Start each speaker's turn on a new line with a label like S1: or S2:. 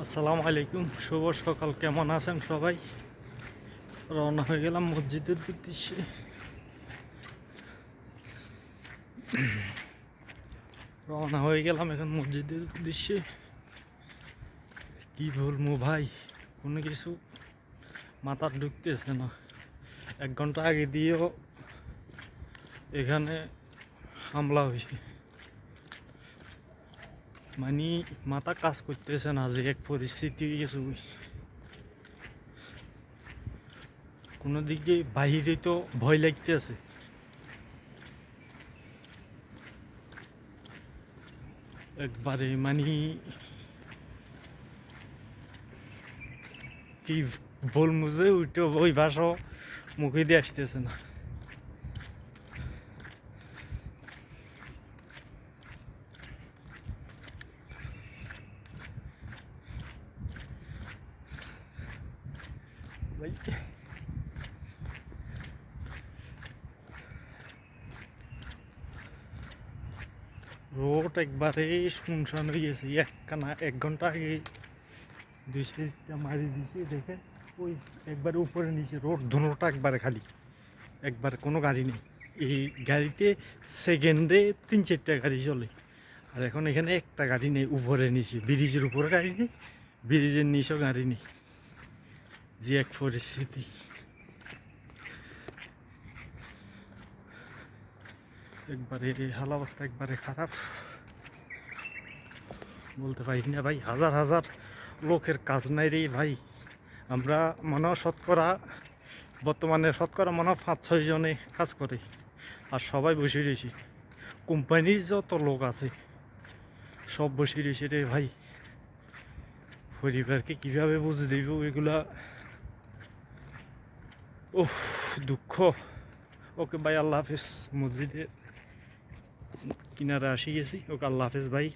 S1: আসসালামু আলাইকুম, শুভ সকাল। কেমন আছেন সবাই? রওনা হয়ে গেলাম মসজিদের উদ্দেশ্যে। এখন মসজিদের উদ্দেশ্যে। কি বলবো ভাই, কোনো কিছু মাথার ঢুকতেছে না। 1 ঘন্টা আগে দিয়েও এখানে হামলা হয়েছে, মানে মাথা কাজ করতেছে না যে এক পরিস্থিতি কিছু। কোনো দিক দিয়ে বাহিরে তো ভয় লাগতেছে। একবারে মানে কি বলবো, যে ওইটা ওই ভাষা মুখে দিয়ে আসতেছে না। ভাই রোড একবারে শুনশান হয়ে গেছে। 1 ঘন্টা আগে 2 সাইডটা মারি দিয়েছে দেখে, ওই একবারে উপরে নিচে রোড ধুনোটা একবারে খালি, একবারে কোনো গাড়ি নেই। এই গাড়িতে সেকেন্ডে 3-4টা গাড়ি চলে, আর এখন এখানে একটা গাড়ি নেই। উপরে নিচে ব্রিজের উপরে গাড়ি নেই, ব্রিজের নিচেও গাড়ি নেই। যে এক পরিস্থিতি, একবারে হাল অবস্থা একবারে খারাপ। বলতে পারি না ভাই, হাজার হাজার লোকের কাজ নাই রে ভাই। আমরা মনে হয় শতকরা মনে হয় 5-6 জনে কাজ করে, আর সবাই বসে রয়েছে। কোম্পানির যত লোক আছে সব বসে রয়েছে রে ভাই। পরিবারকে কীভাবে বুঝে দিব এগুলা, ওহ দুঃখ। ওকে ভাই, আল্লাহ হাফেজ। মসজিদের কিনারে আসি গেছি। ওকে আল্লাহ হাফেজ ভাই।